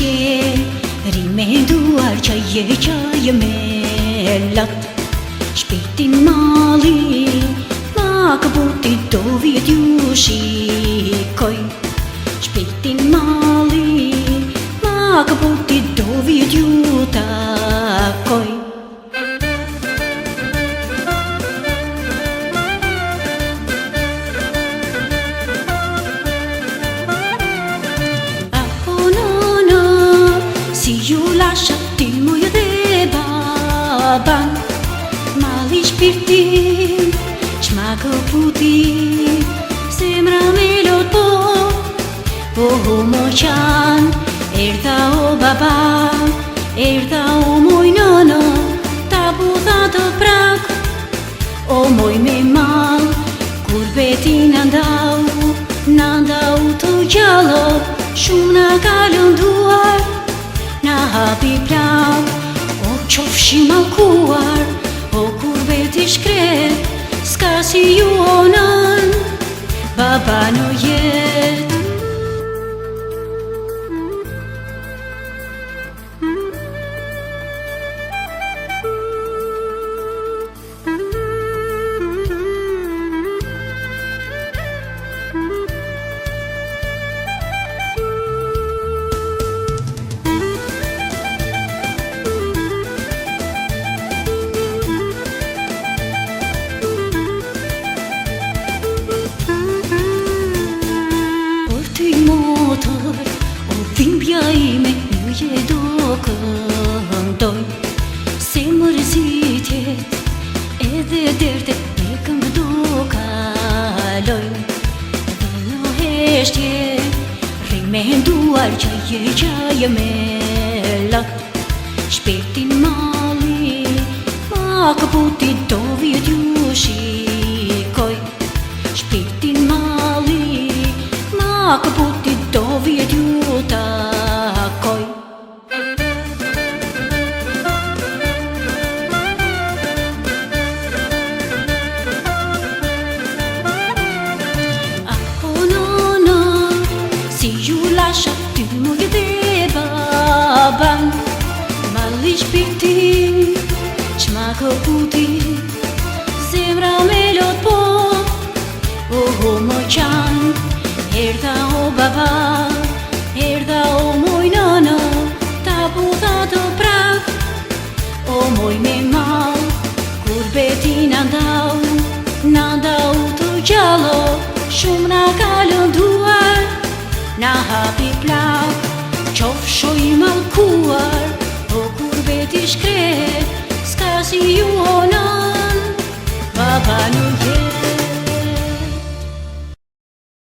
heshtje rimenduar qaj me lat. Shpirtin mali ma këputi do vjet ju shikoj. Shpirtin mali ma këputi do vjet ju takoj. Si ju lasha ti muj dhe baban, mali shpirtin, qma këputi, zemra me lot po mo qan, erdha o baba, erdha o moj nënë, ta budha të prak, o moj me mal, kur beti në ndau të gjallo, shumë na ka lënduar, na hapi plau, o qofshi malkuar, o kur beti shkret, s'ka si ju onën, baba në jet. O dhimbja ime një do këndoj, se mërzitjet edhe derte e këngë do kaloj. Dhe në heshtje rimenduar qaj me lat. Shpirtin mali ma këputi do vjet ju shikoj. Shpirtin mali ma këputi do vjet ju takoj. Si ju lasha ty muj dhe baban, mali shpirtin, qma këputi, zemra me lot po mo qan, erdha o baba, erdha o moj nënë, ta budha të prak, o moj me mal, kur beti në ndau të gjallo, shumë na ka lënduar.